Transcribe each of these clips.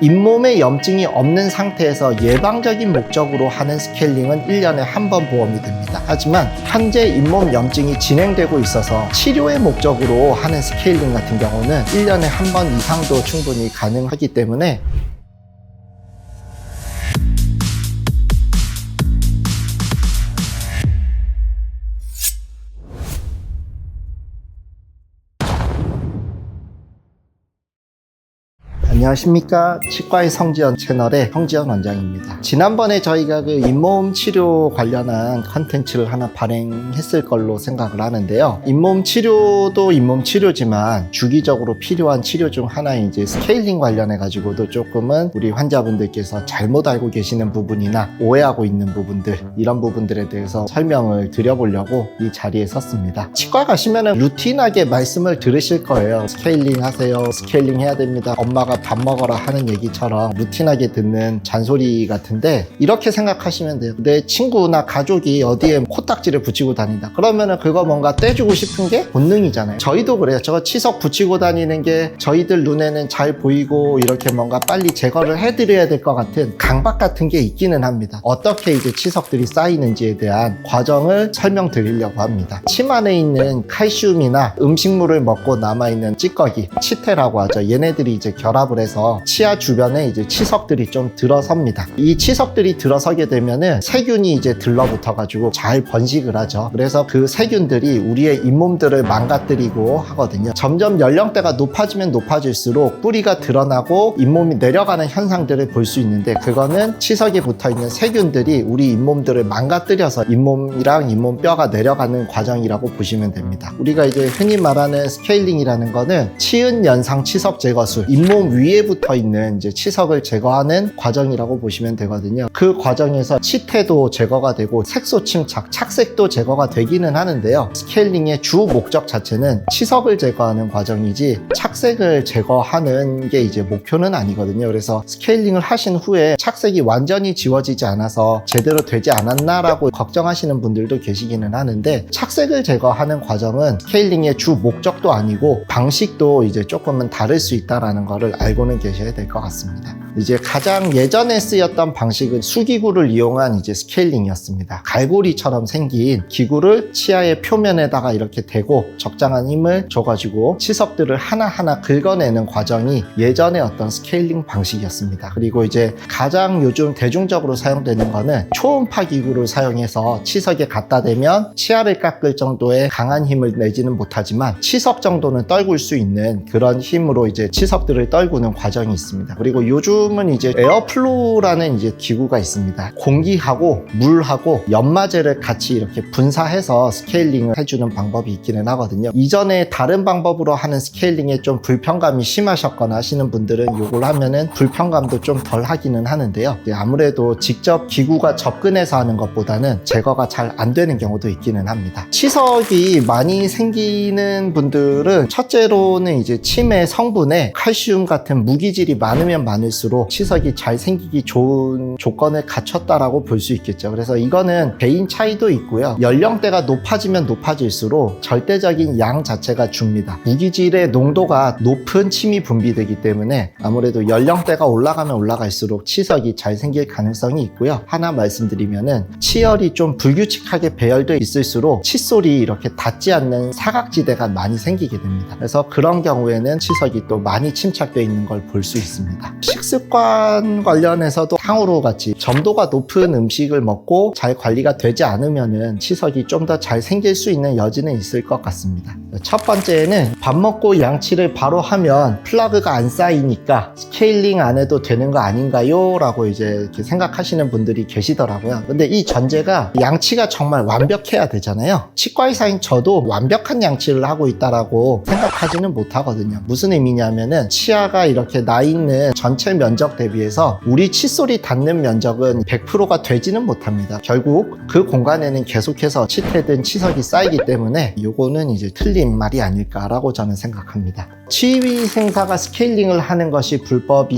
잇몸에 염증이 없는 상태에서 예방적인 목적으로 하는 스케일링은 1년에 한 번 보험이 됩니다. 하지만 현재 잇몸 염증이 진행되고 있어서 치료의 목적으로 하는 스케일링 같은 경우는 1년에 한 번 이상도 충분히 가능하기 때문에 안녕하십니까. 치과의 성지연 채널의 성지연 원장입니다. 지난번에 저희가 그 잇몸 치료 관련한 컨텐츠를 하나 발행했을 걸로 생각을 하는데요. 잇몸 치료도 잇몸 치료지만 주기적으로 필요한 치료 중 하나인 이제 스케일링 관련해 가지고도 조금은 우리 환자분들께서 잘못 알고 계시는 부분이나 오해하고 있는 부분들, 이런 부분들에 대해서 설명을 드려보려고 이 자리에 섰습니다. 치과 가시면은 루틴하게 말씀을 들으실 거예요. 스케일링 하세요. 스케일링 해야 됩니다. 엄마가 밥 먹어라 하는 얘기처럼 루틴하게 듣는 잔소리 같은데, 이렇게 생각하시면 돼요. 내 친구나 가족이 어디에 코딱지를 붙이고 다닌다 그러면은 그거 뭔가 떼주고 싶은 게 본능이잖아요. 저희도 그래요. 저거 치석 붙이고 다니는 게 저희들 눈에는 잘 보이고 이렇게 뭔가 빨리 제거를 해드려야 될 것 같은 강박 같은 게 있기는 합니다. 어떻게 이제 치석들이 쌓이는지에 대한 과정을 설명드리려고 합니다. 침 안에 있는 칼슘이나 음식물을 먹고 남아있는 찌꺼기, 치태라고 하죠. 얘네들이 이제 결합을 해서 치아 주변에 이제 치석들이 좀 들어섭니다. 이 치석들이 들어서게 되면은 세균이 이제 들러붙어 가지고 잘 번식을 하죠. 그래서 그 세균들이 우리의 잇몸들을 망가뜨리고 하거든요. 점점 연령대가 높아지면 높아질수록 뿌리가 드러나고 잇몸이 내려가는 현상들을 볼 수 있는데, 그거는 치석에 붙어있는 세균들이 우리 잇몸들을 망가뜨려서 잇몸이랑 잇몸뼈가 내려가는 과정이라고 보시면 됩니다. 우리가 이제 흔히 말하는 스케일링이라는 거는 치은 연상 치석 제거술, 잇몸 위에 붙어있는 이제 치석을 제거하는 과정이라고 보시면 되거든요. 그 과정에서 치태도 제거가 되고 색소 침착, 착색도 제거가 되기는 하는데요. 스케일링의 주 목적 자체는 치석을 제거하는 과정이지 착색을 제거하는 게 이제 목표는 아니거든요. 그래서 스케일링을 하신 후에 착색이 완전히 지워지지 않아서 제대로 되지 않았나라고 걱정하시는 분들도 계시기는 하는데, 착색을 제거하는 과정은 스케일링의 주 목적도 아니고 방식도 이제 조금은 다를 수 있다라는 거를 알고는 계셔야 될 것 같습니다. 이제 가장 예전에 쓰였던 방식은 수기구를 이용한 이제 스케일링이었습니다. 갈고리처럼 생긴 기구를 치아의 표면에다가 이렇게 대고 적당한 힘을 줘가지고 치석들을 하나하나 긁어내는 과정이 예전의 어떤 스케일링 방식이었습니다. 그리고 이제 가장 요즘 대중적으로 사용되는 거는 초음파 기구를 사용해서 치석에 갖다 대면 치아를 깎을 정도의 강한 힘을 내지는 못하지만 치석 정도는 떨굴 수 있는 그런 힘으로 이제 치석들을 떨구는 과정이 있습니다. 그리고 요즘은 이제 에어플로우라는 이제 기구가 있습니다. 공기하고 물하고 연마제를 같이 이렇게 분사해서 스케일링을 해주는 방법이 있기는 하거든요. 이전에 다른 방법으로 하는 스케일링에 좀 불편감이 심하셨거나 하시는 분들은 이걸 하면은 불편감도 좀 덜 하기는 하는데요. 아무래도 직접 기구가 접근해서 하는 것보다는 제거가 잘 안 되는 경우도 있기는 합니다. 치석이 많이 생기는 분들은 첫째로는 이제 침의 성분에 칼슘 같은 무기질이 많으면 많을수록 치석이 잘 생기기 좋은 조건을 갖췄다라고 볼 수 있겠죠. 그래서 이거는 개인 차이도 있고요. 연령대가 높아지면 높아질수록 절대적인 양 자체가 줍니다. 무기질의 농도가 높은 침이 분비되기 때문에 아무래도 연령대가 올라가면 올라갈수록 치석이 잘 생길 가능성이 있고요. 하나 말씀드리면은 치열이 좀 불규칙하게 배열되어 있을수록 칫솔이 이렇게 닿지 않는 사각지대가 많이 생기게 됩니다. 그래서 그런 경우에는 치석이 또 많이 침착되어 있는 걸 볼 수 있습니다. 식습관 관련해서도 탕후루 같이 점도가 높은 음식을 먹고 잘 관리가 되지 않으면은 치석이 좀 더 잘 생길 수 있는 여지는 있을 것 같습니다. 첫 번째는 밥 먹고 양치를 바로 하면 플라그가 안 쌓이니까 스케일링 안 해도 되는 거 아닌가요? 라고 이제 이렇게 생각하시는 분들이 계시더라고요. 근데 이 전제가 양치가 정말 완벽해야 되잖아요. 치과 의사인 저도 완벽한 양치를 하고 있다라고 생각하지는 못하거든요. 무슨 의미냐면은 치아가 이렇게 나 있는 전체 면적 대비해서 우리 칫솔이 닿는 면적은 100%가 되지는 못합니다. 결국 그 공간에는 계속해서 치태든 치석이 쌓이기 때문에 요거는 이제 틀린 말이 아닐까라고 저는 생각합니다. 치위생사가 스케일링을 하는 것이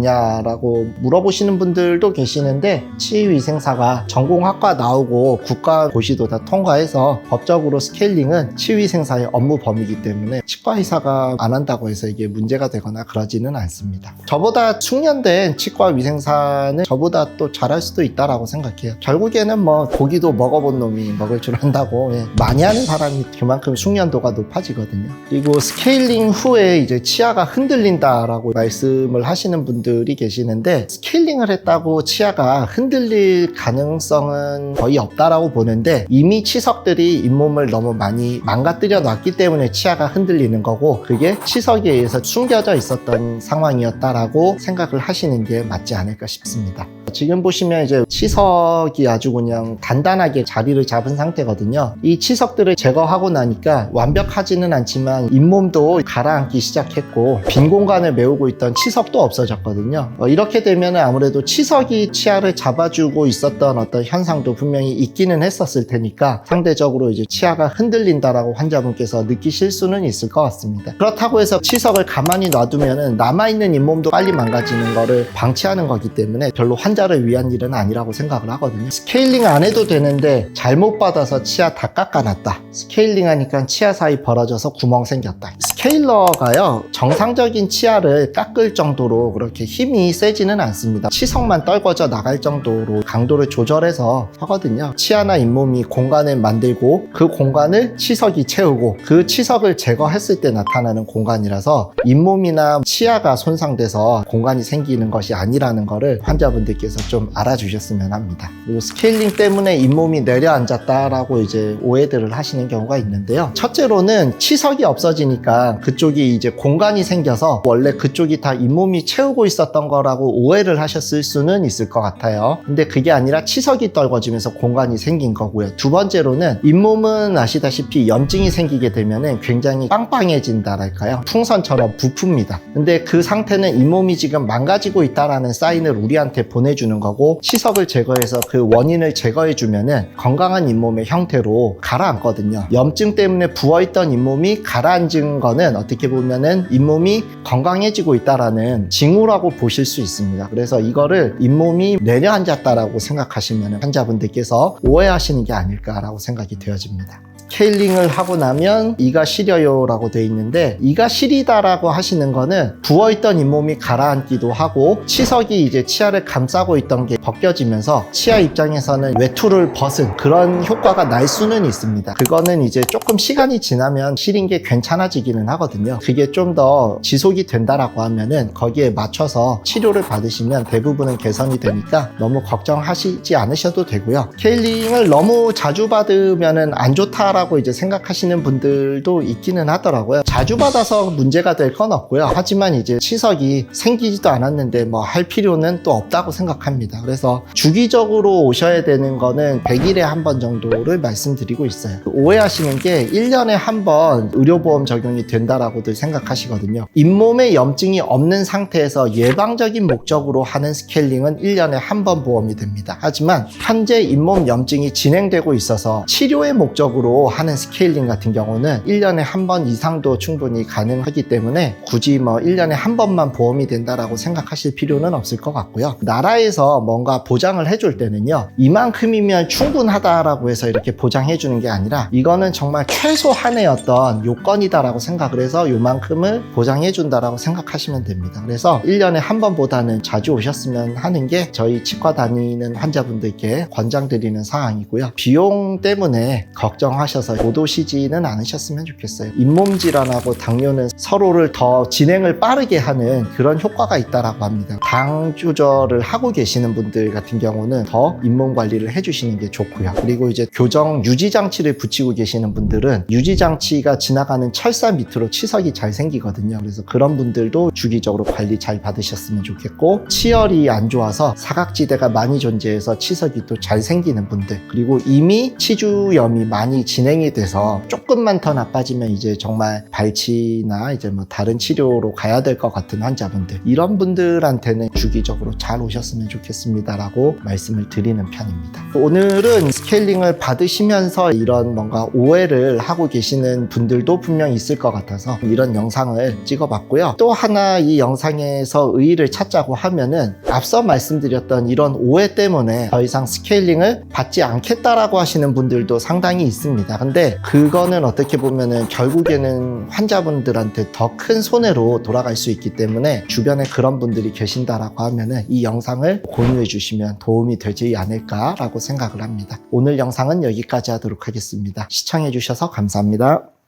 불법이냐라고 물어보시는 분들도 계시는데, 치위생사가 전공학과 나오고 국가고시도 다 통과해서 법적으로 스케일링은 치위생사의 업무 범위이기 때문에 치과의사가 안 한다고 해서 이게 문제가 되거나 그러지는 않습니다. 있습니다. 저보다 숙련된 치과 위생사는 저보다 또 잘할 수도 있다라고 생각해요. 결국에는 뭐 고기도 먹어본 놈이 먹을 줄 안다고, 많이 하는 사람이 그만큼 숙련도가 높아지거든요. 그리고 스케일링 후에 이제 치아가 흔들린다라고 말씀을 하시는 분들이 계시는데, 스케일링을 했다고 치아가 흔들릴 가능성은 거의 없다라고 보는데, 이미 치석들이 잇몸을 너무 많이 망가뜨려 놨기 때문에 치아가 흔들리는 거고, 그게 치석에 의해서 숨겨져 있었던 상황이었다라고 생각을 하시는 게 맞지 않을까 싶습니다. 지금 보시면 이제 치석이 아주 그냥 단단하게 자리를 잡은 상태거든요. 이 치석들을 제거하고 나니까 완벽하지는 않지만 잇몸도 가라앉기 시작했고, 빈 공간을 메우고 있던 치석도 없어졌거든요. 이렇게 되면 아무래도 치석이 치아를 잡아주고 있었던 어떤 현상도 분명히 있기는 했었을 테니까, 상대적으로 이제 치아가 흔들린다라고 환자분께서 느끼실 수는 있을 것 같습니다. 그렇다고 해서 치석을 가만히 놔두면 남아있는 잇몸도 빨리 망가지는 거를 방치하는 거기 때문에 별로 환자를 위한 일은 아니라고 생각을 하거든요. 스케일링 안 해도 되는데 잘못 받아서 치아 다 깎아놨다, 스케일링 하니까 치아 사이 벌어져서 구멍 생겼다. 스케일러가요, 정상적인 치아를 깎을 정도로 그렇게 힘이 세지는 않습니다. 치석만 떨궈져 나갈 정도로 강도를 조절해서 하거든요. 치아나 잇몸이 공간을 만들고 그 공간을 치석이 채우고, 그 치석을 제거했을 때 나타나는 공간이라서 잇몸이나 치아가 손상돼서 공간이 생기는 것이 아니라는 거를 환자분들께서 좀 알아주셨으면 합니다. 그리고 스케일링 때문에 잇몸이 내려앉았다라고 이제 오해들을 하시는 경우가 있는데요. 첫째로는 치석이 없어지니까 그쪽이 이제 공간이 생겨서 원래 그쪽이 다 잇몸이 채우고 있었던 거라고 오해를 하셨을 수는 있을 것 같아요. 근데 그게 아니라 치석이 떨궈지면서 공간이 생긴 거고요. 두 번째로는 잇몸은 아시다시피 염증이 생기게 되면 굉장히 빵빵해진다랄까요, 풍선처럼 부풉니다. 근데 그 상태는 잇몸이 지금 망가지고 있다라는 사인을 우리한테 보내주는 거고, 치석을 제거해서 그 원인을 제거해주면은 건강한 잇몸의 형태로 가라앉거든요. 염증 때문에 부어있던 잇몸이 가라앉은 거는 어떻게 보면은 잇몸이 건강해지고 있다라는 징후라고 보실 수 있습니다. 그래서 이거를 잇몸이 내려앉았다라고 생각하시면 환자분들께서 오해하시는 게 아닐까라고 생각이 되어집니다. 스케일링을 하고 나면 이가 시려요 라고 되어 있는데, 이가 시리다라고 하시는 거는 부어있던 잇몸이 가라앉기도 하고 치석이 이제 치아를 감싸고 있던 게 벗겨지면서 치아 입장에서는 외투를 벗은 그런 효과가 날 수는 있습니다. 그거는 이제 조금 시간이 지나면 시린 게 괜찮아지기는 하거든요. 그게 좀 더 지속이 된다라고 하면은 거기에 맞춰서 치료를 받으시면 대부분은 개선이 되니까 너무 걱정하시지 않으셔도 되고요. 스케일링을 너무 자주 받으면은 안 좋다라고 이제 생각하시는 분들도 있기는 하더라고요. 자주 받아서 문제가 될 건 없고요. 하지만 이제 치석이 생기지도 않았는데 뭐 할 필요는 또 없다고 생각합니다. 그래서 주기적으로 오셔야 되는 거는 100일에 한 번 정도를 말씀드리고 있어요. 오해하시는 게 1년에 한 번 의료보험 적용이 된다라고들 생각하시거든요. 잇몸에 염증이 없는 상태에서 예방적인 목적으로 하는 스케일링은 1년에 한 번 보험이 됩니다. 하지만 현재 잇몸 염증이 진행되고 있어서 치료의 목적으로 하는 스케일링 같은 경우는 1년에 한 번 이상도 충분히 가능하기 때문에 굳이 뭐 1년에 한 번만 보험이 된다라고 생각하실 필요는 없을 것 같고요. 나라에서 뭔가 보장을 해줄 때는요, 이만큼이면 충분하다라고 해서 이렇게 보장해 주는 게 아니라 이거는 정말 최소한의 어떤 요건이다라고 생각을 해서 요만큼을 보장해 준다라고 생각하시면 됩니다. 그래서 1년에 한 번보다는 자주 오셨으면 하는 게 저희 치과 다니는 환자분들께 권장드리는 사항이고요. 비용 때문에 걱정하셔서 못 오시지는 않으셨으면 좋겠어요. 잇몸 질환하고 당뇨는 서로를 더 진행을 빠르게 하는 그런 효과가 있다라고 합니다. 당 조절을 하고 계시는 분들 같은 경우는 더 잇몸 관리를 해주시는 게 좋고요. 그리고 이제 교정 유지 장치를 붙이고 계시는 분들은 유지 장치가 지나가는 철사 밑으로 치석이 잘 생기거든요. 그래서 그런 분들도 주기적으로 관리 잘 받으셨으면 좋겠고, 치열이 안 좋아서 사각지대가 많이 존재해서 치석이 또 잘 생기는 분들, 그리고 이미 치주염이 많이 진행이 돼서 조금만 더 나빠지면 이제 정말 발치나 이제 뭐 다른 치료로 가야 될 것 같은 환자분들, 이런 분들한테는 주기적으로 잘 오셨으면 좋겠습니다라고 말씀을 드리는 편입니다. 오늘은 스케일링을 받으시면서 이런 뭔가 오해를 하고 계시는 분들도 분명 있을 것 같아서 이런 영상을 찍어봤고요. 또 하나 이 영상에서 의의를 찾자고 하면은 앞서 말씀드렸던 이런 오해 때문에 더 이상 스케일링을 받지 않겠다라고 하시는 분들도 상당히 있습니다. 있습니다. 근데 그거는 어떻게 보면은 결국에는 환자분들한테 더 큰 손해로 돌아갈 수 있기 때문에 주변에 그런 분들이 계신다라고 하면은 이 영상을 공유해 주시면 도움이 되지 않을까라고 생각을 합니다. 오늘 영상은 여기까지 하도록 하겠습니다. 시청해 주셔서 감사합니다.